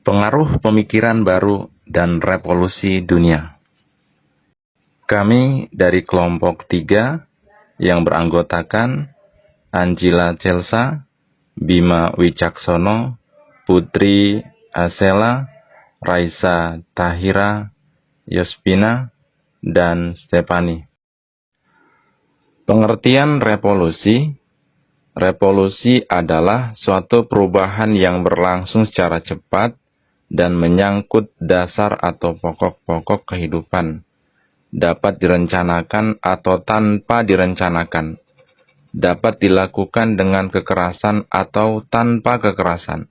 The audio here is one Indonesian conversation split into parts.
Pengaruh pemikiran baru dan revolusi dunia. Kami dari kelompok 3 yang beranggotakan Angela Celsa, Bima Wicaksono, Putri Asela, Raisa Tahira, Yospina, dan Stefani. Pengertian revolusi. Revolusi adalah suatu perubahan yang berlangsung secara cepat dan menyangkut dasar atau pokok-pokok kehidupan. Dapat direncanakan atau tanpa direncanakan. Dapat dilakukan dengan kekerasan atau tanpa kekerasan.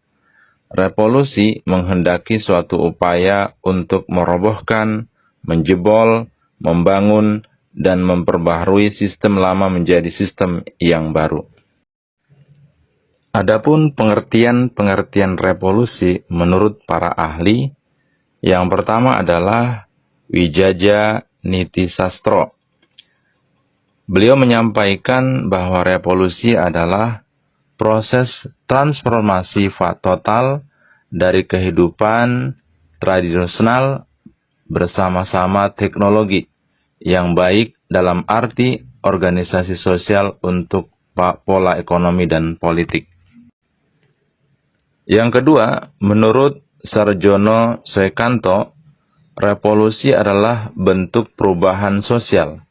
Revolusi menghendaki suatu upaya untuk merobohkan, menjebol, membangun, dan memperbaharui sistem lama menjadi sistem yang baru. Adapun pengertian revolusi menurut para ahli, yang pertama adalah Wijaja Nitisastro. Beliau menyampaikan bahwa revolusi adalah proses transformasi total dari kehidupan tradisional bersama-sama teknologi yang baik dalam arti organisasi sosial untuk pola ekonomi dan politik. Yang kedua, menurut Sarjono Swekanto, revolusi adalah bentuk perubahan sosial.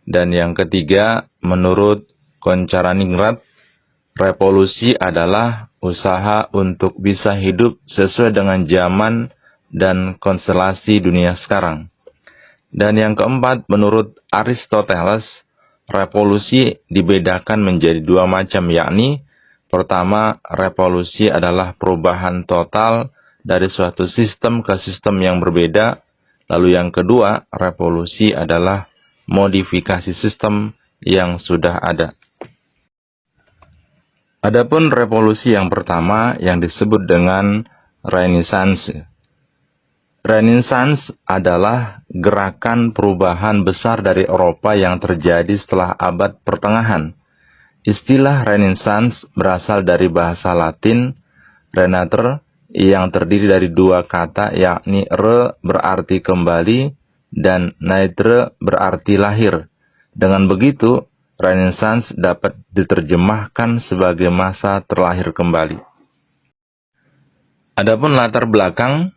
Dan yang ketiga, menurut Koncharaningrat, revolusi adalah usaha untuk bisa hidup sesuai dengan zaman dan konstelasi dunia sekarang. Dan yang keempat, menurut Aristoteles, revolusi dibedakan menjadi dua macam, yakni pertama, revolusi adalah perubahan total dari suatu sistem ke sistem yang berbeda. Lalu yang kedua, revolusi adalah modifikasi sistem yang sudah ada. Adapun revolusi yang pertama yang disebut dengan Renaissance. Renaissance adalah gerakan perubahan besar dari Eropa yang terjadi setelah abad pertengahan. Istilah Renaissance berasal dari bahasa Latin renatere yang terdiri dari dua kata, yakni re berarti kembali dan naître berarti lahir. Dengan begitu, Renaissance dapat diterjemahkan sebagai masa terlahir kembali. Adapun latar belakang,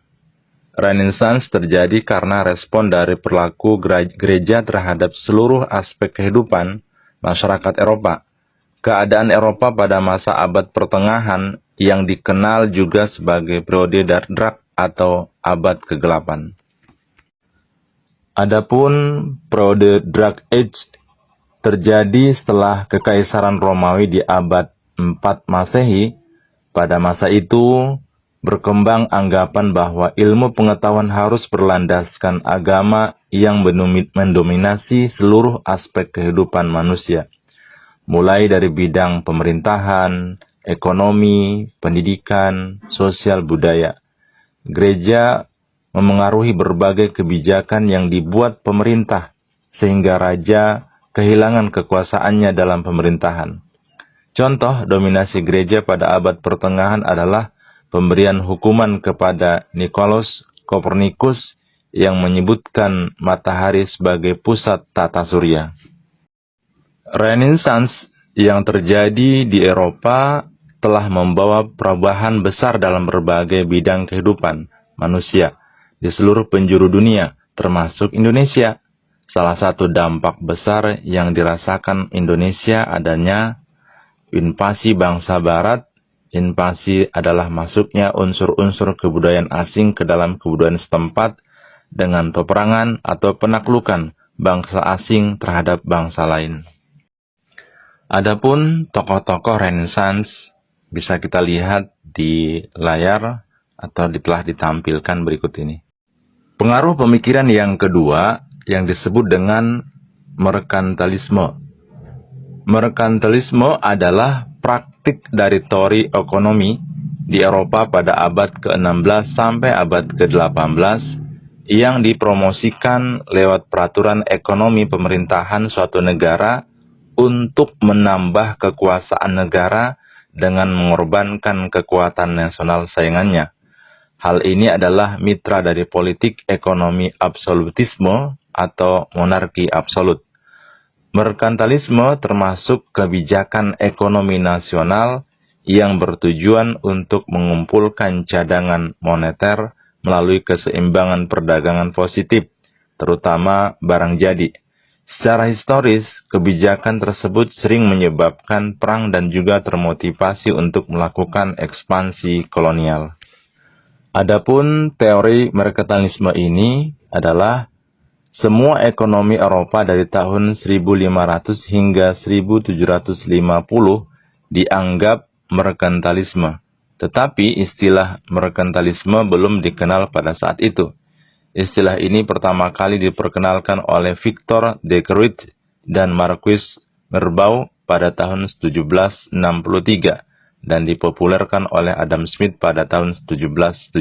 Renaissance terjadi karena respon dari perilaku gereja terhadap seluruh aspek kehidupan masyarakat Eropa. Keadaan Eropa pada masa abad pertengahan yang dikenal juga sebagai periode Dark atau abad kegelapan. Adapun periode Dark Age terjadi setelah Kekaisaran Romawi di abad 4 Masehi. Pada masa itu berkembang anggapan bahwa ilmu pengetahuan harus berlandaskan agama yang mendominasi seluruh aspek kehidupan manusia, mulai dari bidang pemerintahan, ekonomi, pendidikan, sosial, budaya. Gereja memengaruhi berbagai kebijakan yang dibuat pemerintah, sehingga raja kehilangan kekuasaannya dalam pemerintahan. Contoh dominasi gereja pada abad pertengahan adalah pemberian hukuman kepada Nikolaus Kopernikus yang menyebutkan matahari sebagai pusat tata surya. Renaissance yang terjadi di Eropa telah membawa perubahan besar dalam berbagai bidang kehidupan manusia di seluruh penjuru dunia, termasuk Indonesia. Salah satu dampak besar yang dirasakan Indonesia adanya invasi bangsa Barat. Invasi adalah masuknya unsur-unsur kebudayaan asing ke dalam kebudayaan setempat dengan peperangan atau penaklukan bangsa asing terhadap bangsa lain. Adapun tokoh-tokoh Renaissance bisa kita lihat di layar atau telah ditampilkan berikut ini. Pengaruh pemikiran yang kedua yang disebut dengan merkantilisme. Merkantilisme adalah praktik dari teori ekonomi di Eropa pada abad ke-16 sampai abad ke-18 yang dipromosikan lewat peraturan ekonomi pemerintahan suatu negara untuk menambah kekuasaan negara dengan mengorbankan kekuatan nasional saingannya. Hal ini adalah mitra dari politik ekonomi absolutisme atau monarki absolut. Merkantilisme termasuk kebijakan ekonomi nasional yang bertujuan untuk mengumpulkan cadangan moneter melalui keseimbangan perdagangan positif, terutama barang jadi. Secara historis, kebijakan tersebut sering menyebabkan perang dan juga termotivasi untuk melakukan ekspansi kolonial. Adapun teori merkantilisme ini adalah semua ekonomi Eropa dari tahun 1500 hingga 1750 dianggap merkantilisme. Tetapi istilah merkantilisme belum dikenal pada saat itu. Istilah ini pertama kali diperkenalkan oleh Victor de Croix dan Marquis Merbau pada tahun 1763 dan dipopulerkan oleh Adam Smith pada tahun 1776.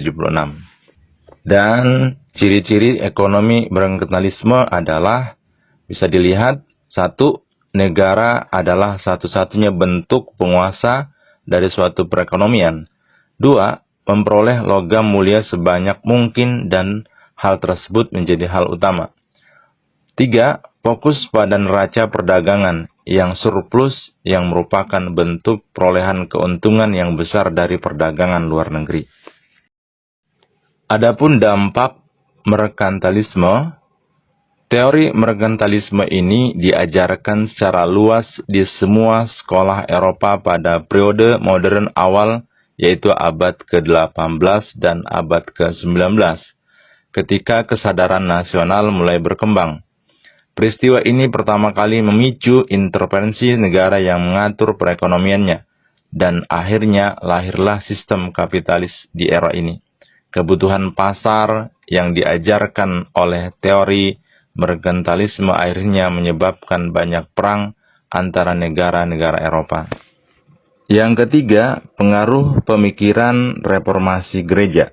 Dan ciri-ciri ekonomi merkantilisme adalah bisa dilihat, 1. Negara adalah satu-satunya bentuk penguasa dari suatu perekonomian. 2. Memperoleh logam mulia sebanyak mungkin dan hal tersebut menjadi hal utama. 3. Fokus pada neraca perdagangan yang surplus yang merupakan bentuk perolehan keuntungan yang besar dari perdagangan luar negeri. Adapun dampak merkantilisme, teori merkantilisme ini diajarkan secara luas di semua sekolah Eropa pada periode modern awal, yaitu abad ke-18 dan abad ke-19, ketika kesadaran nasional mulai berkembang. Peristiwa ini pertama kali memicu intervensi negara yang mengatur perekonomiannya, dan akhirnya lahirlah sistem kapitalis di era ini. Kebutuhan pasar yang diajarkan oleh teori merkantilisme akhirnya menyebabkan banyak perang antara negara-negara Eropa. Yang ketiga, pengaruh pemikiran reformasi gereja.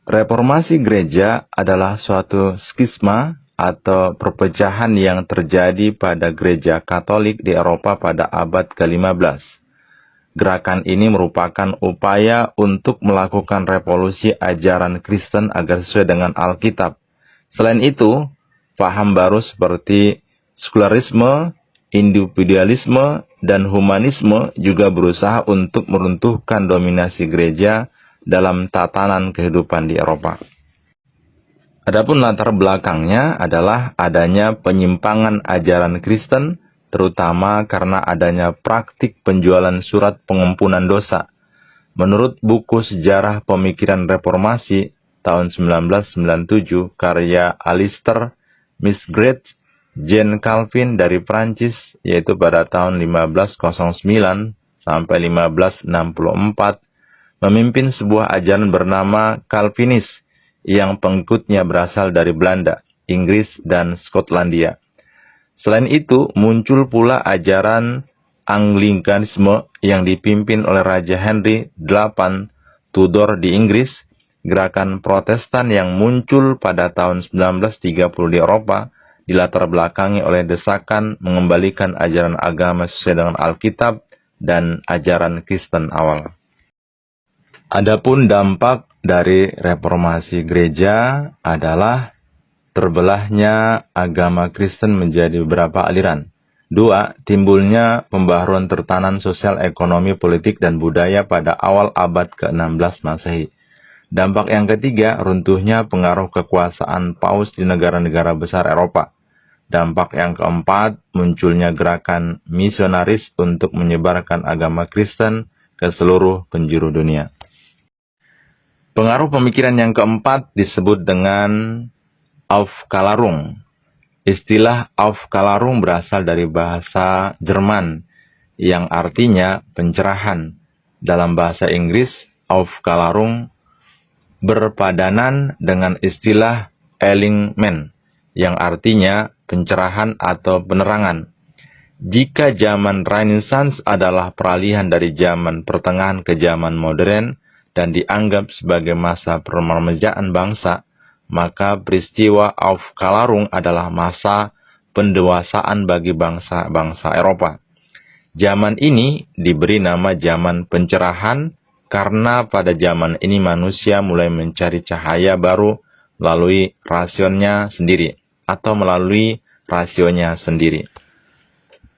Reformasi gereja adalah suatu skisma atau perpecahan yang terjadi pada gereja Katolik di Eropa pada abad ke-15. Gerakan ini merupakan upaya untuk melakukan revolusi ajaran Kristen agar sesuai dengan Alkitab. Selain itu, paham baru seperti sekularisme, individualisme, dan humanisme juga berusaha untuk meruntuhkan dominasi gereja dalam tatanan kehidupan di Eropa. Adapun latar belakangnya adalah adanya penyimpangan ajaran Kristen, terutama karena adanya praktik penjualan surat pengampunan dosa. Menurut buku Sejarah Pemikiran Reformasi tahun 1997 karya Alistair McGrath, Jean Calvin dari Prancis, yaitu pada tahun 1509 sampai 1564, memimpin sebuah ajaran bernama Calvinis yang pengikutnya berasal dari Belanda, Inggris, dan Skotlandia. Selain itu, muncul pula ajaran Anglikanisme yang dipimpin oleh Raja Henry VIII Tudor di Inggris, gerakan Protestan yang muncul pada tahun 1930 di Eropa, dilatar belakangi oleh desakan mengembalikan ajaran agama sesuai dengan Alkitab dan ajaran Kristen awal. Adapun dampak dari reformasi gereja adalah terbelahnya agama Kristen menjadi beberapa aliran. 2. Timbulnya pembaharuan tertanan sosial, ekonomi, politik, dan budaya pada awal abad ke-16 Masehi. Dampak yang ketiga, runtuhnya pengaruh kekuasaan Paus di negara-negara besar Eropa. Dampak yang keempat, munculnya gerakan misionaris untuk menyebarkan agama Kristen ke seluruh penjuru dunia. Pengaruh pemikiran yang keempat disebut dengan Aufklärung. Istilah Aufklärung berasal dari bahasa Jerman yang artinya pencerahan. Dalam bahasa Inggris, Aufklärung berpadanan dengan istilah Enlightenment yang artinya pencerahan atau penerangan. Jika zaman Renaissance adalah peralihan dari zaman pertengahan ke zaman modern dan dianggap sebagai masa peremajaan bangsa, maka peristiwa Aufklärung adalah masa pendewasaan bagi bangsa-bangsa Eropa. Zaman ini diberi nama zaman pencerahan karena pada zaman ini manusia mulai mencari cahaya baru melalui rasionnya sendiri atau melalui rasionya sendiri.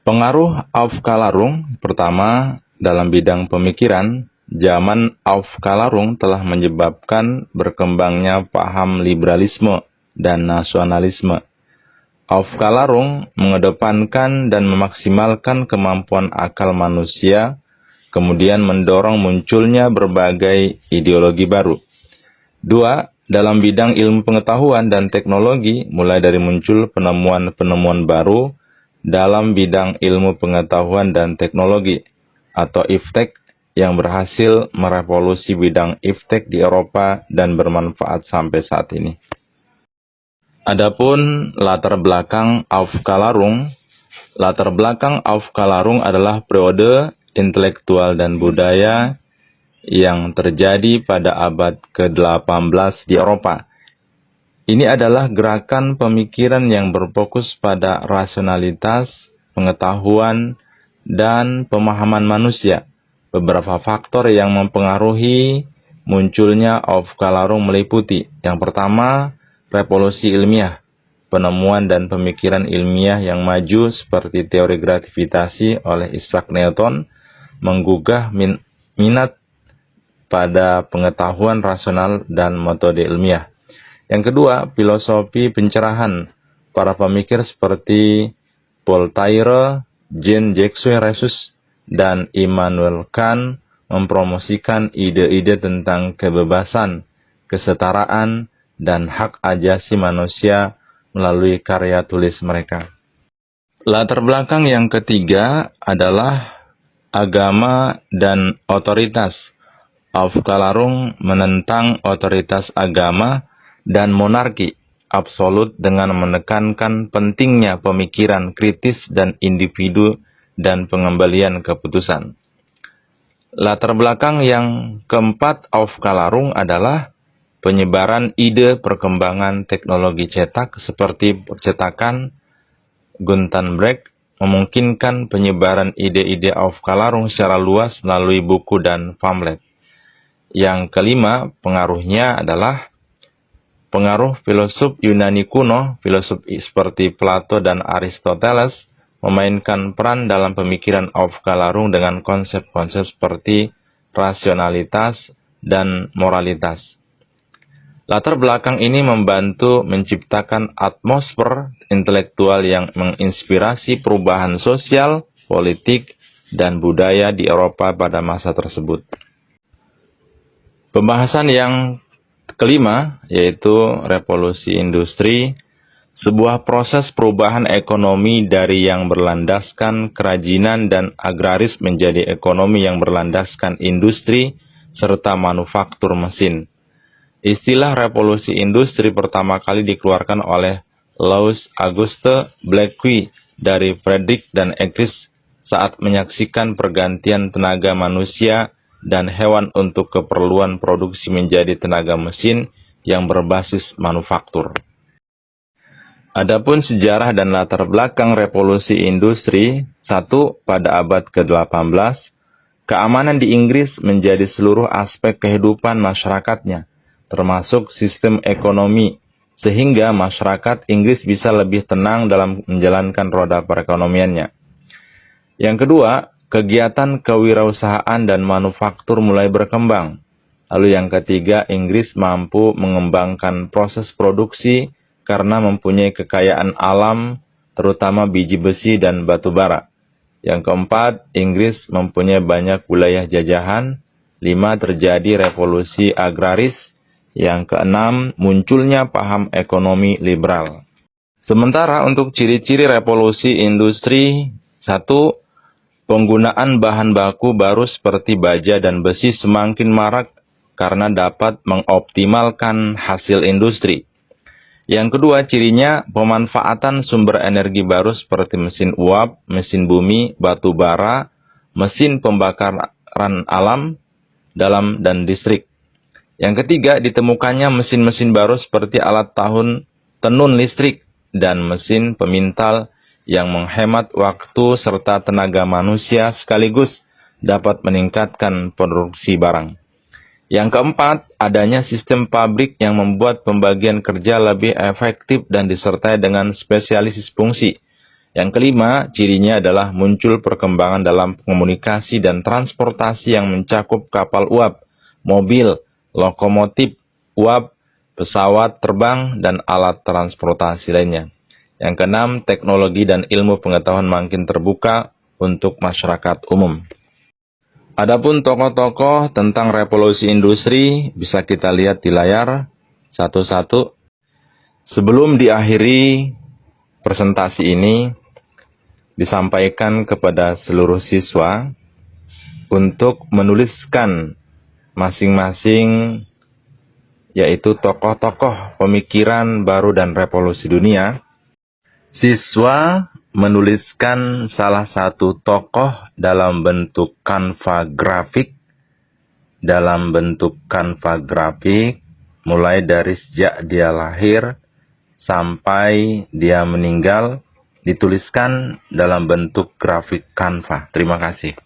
Pengaruh Aufklärung pertama dalam bidang pemikiran, zaman Aufklärung telah menyebabkan berkembangnya paham liberalisme dan nasionalisme. Aufklärung mengedepankan dan memaksimalkan kemampuan akal manusia, kemudian mendorong munculnya berbagai ideologi baru. 2. Dalam bidang ilmu pengetahuan dan teknologi, mulai dari muncul penemuan-penemuan baru dalam bidang ilmu pengetahuan dan teknologi, atau IFTEK, yang berhasil merevolusi bidang IFTEK di Eropa dan bermanfaat sampai saat ini. Adapun latar belakang Aufklärung adalah periode intelektual dan budaya yang terjadi pada abad ke-18 di Eropa. Ini adalah gerakan pemikiran yang berfokus pada rasionalitas, pengetahuan, dan pemahaman manusia. Beberapa faktor yang mempengaruhi munculnya Aufklärung meliputi: yang pertama, revolusi ilmiah, penemuan dan pemikiran ilmiah yang maju seperti teori gravitasi oleh Isaac Newton menggugah minat pada pengetahuan rasional dan metode ilmiah. Yang kedua, filosofi pencerahan. Para pemikir seperti Voltaire, Jean-Jacques Rousseau, dan Immanuel Kant mempromosikan ide-ide tentang kebebasan, kesetaraan, dan hak ajasi manusia melalui karya tulis mereka. Latar belakang yang ketiga adalah agama dan otoritas. Aufklärung menentang otoritas agama dan monarki absolut dengan menekankan pentingnya pemikiran kritis dan individu dan pengembalian keputusan. Latar belakang yang keempat Aufklärung adalah penyebaran ide perkembangan teknologi cetak seperti percetakan Gutenberg memungkinkan penyebaran ide-ide Aufklärung secara luas melalui buku dan pamflet. Yang kelima, pengaruhnya adalah pengaruh filosof Yunani kuno. Filosof seperti Plato dan Aristoteles memainkan peran dalam pemikiran Aufklärung dengan konsep-konsep seperti rasionalitas dan moralitas. Latar belakang ini membantu menciptakan atmosfer intelektual yang menginspirasi perubahan sosial, politik, dan budaya di Eropa pada masa tersebut. Pembahasan yang kelima yaitu revolusi industri, sebuah proses perubahan ekonomi dari yang berlandaskan kerajinan dan agraris menjadi ekonomi yang berlandaskan industri serta manufaktur mesin. Istilah revolusi industri pertama kali dikeluarkan oleh Louis Auguste Blacquy dari Frederick dan Engels saat menyaksikan pergantian tenaga manusia dan hewan untuk keperluan produksi menjadi tenaga mesin yang berbasis manufaktur. Adapun sejarah dan latar belakang revolusi industri, 1. Pada abad ke-18, keamanan di Inggris menjadi seluruh aspek kehidupan masyarakatnya, termasuk sistem ekonomi, sehingga masyarakat Inggris bisa lebih tenang dalam menjalankan roda perekonomiannya. Yang kedua, kegiatan kewirausahaan dan manufaktur mulai berkembang. Lalu yang ketiga, Inggris mampu mengembangkan proses produksi karena mempunyai kekayaan alam, terutama biji besi dan batu bara. Yang keempat, Inggris mempunyai banyak wilayah jajahan. 5. Terjadi revolusi agraris. Yang keenam, munculnya paham ekonomi liberal. Sementara untuk ciri-ciri revolusi industri, 1. Penggunaan bahan baku baru seperti baja dan besi semakin marak karena dapat mengoptimalkan hasil industri. Yang kedua, cirinya pemanfaatan sumber energi baru seperti mesin uap, mesin bumi, batu bara, mesin pembakaran alam, dalam dan listrik. Yang ketiga, ditemukannya mesin-mesin baru seperti alat tenun listrik dan mesin pemintal yang menghemat waktu serta tenaga manusia sekaligus dapat meningkatkan produksi barang. Yang keempat, adanya sistem pabrik yang membuat pembagian kerja lebih efektif dan disertai dengan spesialis fungsi. Yang kelima, cirinya adalah muncul perkembangan dalam komunikasi dan transportasi yang mencakup kapal uap, mobil, lokomotif uap, pesawat terbang, dan alat transportasi lainnya. Yang keenam, teknologi dan ilmu pengetahuan makin terbuka untuk masyarakat umum. Adapun tokoh-tokoh tentang revolusi industri bisa kita lihat di layar satu-satu. Sebelum diakhiri presentasi ini, disampaikan kepada seluruh siswa untuk menuliskan masing-masing yaitu tokoh-tokoh pemikiran baru dan revolusi dunia. Siswa menuliskan salah satu tokoh dalam bentuk kanva grafik, mulai dari sejak dia lahir sampai dia meninggal, dituliskan dalam bentuk grafik kanva. Terima kasih.